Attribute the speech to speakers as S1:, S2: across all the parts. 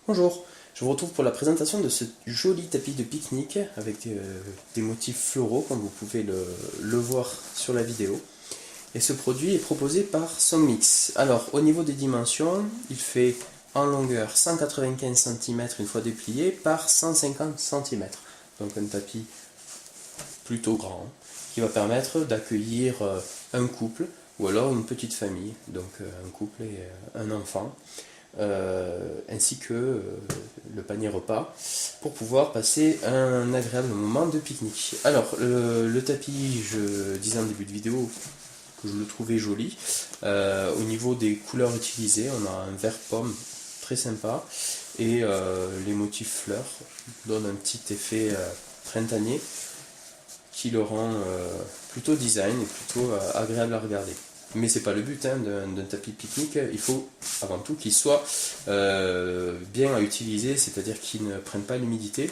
S1: Bonjour, je vous retrouve pour la présentation de ce joli tapis de pique-nique avec des motifs floraux comme vous pouvez le voir sur la vidéo. Et ce produit est proposé par Songmix. Alors au niveau des dimensions, il fait en longueur 195 cm une fois déplié par 150 cm. Donc un tapis plutôt grand qui va permettre d'accueillir un couple ou alors une petite famille, donc un couple et un enfant. Ainsi que le panier repas pour pouvoir passer un agréable moment de pique-nique. Alors le tapis, je disais en début de vidéo que je le trouvais joli. Au niveau des couleurs utilisées, on a un vert pomme très sympa et les motifs fleurs donnent un petit effet printanier qui le rend plutôt design et plutôt agréable à regarder. Mais c'est pas le but d'un tapis de pique-nique, il faut avant tout qu'il soit bien à utiliser, c'est-à-dire qu'il ne prenne pas l'humidité,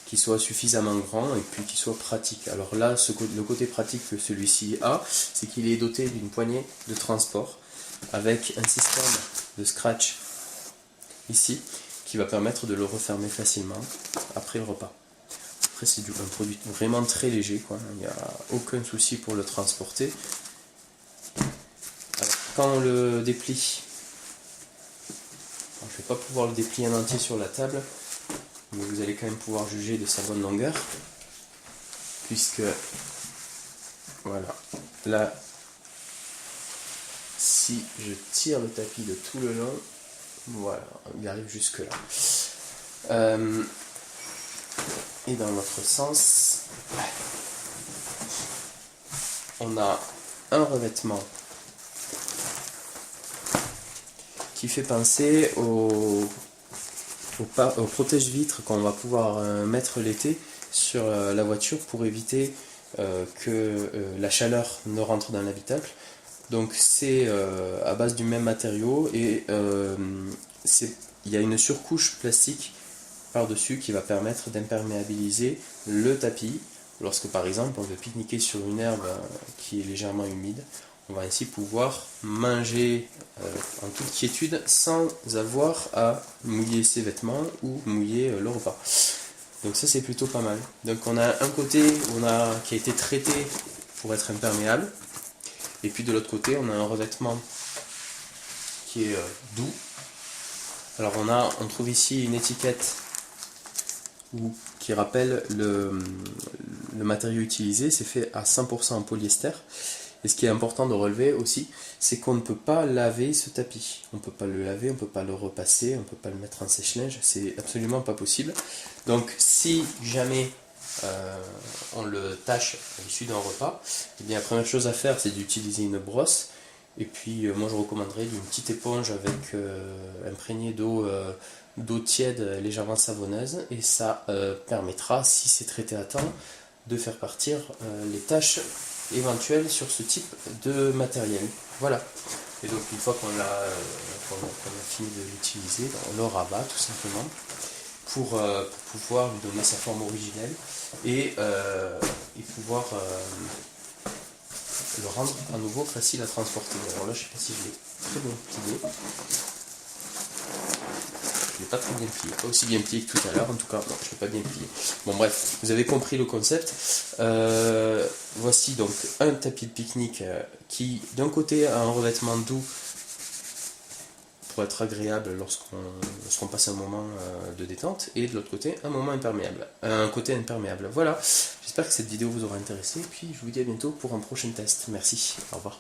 S1: qu'il soit suffisamment grand et puis qu'il soit pratique. Alors là, le côté pratique que celui-ci a, c'est qu'il est doté d'une poignée de transport avec un système de scratch ici qui va permettre de le refermer facilement après le repas. Après c'est un produit vraiment très léger, quoi. Il n'y a aucun souci pour le transporter. Alors, quand on le déplie, je ne vais pas pouvoir le déplier en entier sur la table, mais vous allez quand même pouvoir juger de sa bonne longueur, puisque voilà, là, si je tire le tapis de tout le long, voilà, il arrive jusque là. Et dans l'autre sens, on a un revêtement qui fait penser au protège-vitres qu'on va pouvoir mettre l'été sur la voiture pour éviter que la chaleur ne rentre dans l'habitacle. Donc c'est à base du même matériau et il y a une surcouche plastique par-dessus qui va permettre d'imperméabiliser le tapis lorsque par exemple on veut pique-niquer sur une herbe qui est légèrement humide. On va ainsi pouvoir manger en toute quiétude sans avoir à mouiller ses vêtements ou mouiller le repas. Donc ça c'est plutôt pas mal. Donc on a un côté qui a été traité pour être imperméable et puis de l'autre côté on a un revêtement qui est doux. Alors on trouve ici une étiquette qui rappelle le matériau utilisé, c'est fait à 100% en polyester. Et ce qui est important de relever aussi, c'est qu'on ne peut pas laver ce tapis. On ne peut pas le laver, on ne peut pas le repasser, on ne peut pas le mettre en sèche-linge, c'est absolument pas possible. Donc si jamais on le tâche à l'issue d'un repas, eh bien la première chose à faire c'est d'utiliser une brosse. Et puis moi je recommanderais d'une petite éponge avec imprégnée d'eau tiède légèrement savonneuse. Et ça permettra, si c'est traité à temps, de faire partir les taches éventuelles sur ce type de matériel. Voilà. Et donc une fois qu'on a fini de l'utiliser, on le rabat tout simplement pour pouvoir lui donner sa forme originelle et pouvoir le rendre à nouveau facile à transporter. Alors là je ne sais pas si je l'ai très bien plié. Je ne l'ai pas très bien plié, pas aussi bien plié que tout à l'heure, en tout cas, non, je ne l'ai pas bien plié. Bon bref, vous avez compris le concept. Voici donc un tapis de pique-nique qui d'un côté a un revêtement doux pour être agréable lorsqu'on passe un moment de détente, et de l'autre côté un côté imperméable. Voilà, j'espère que cette vidéo vous aura intéressé, et puis je vous dis à bientôt pour un prochain test. Merci, au revoir.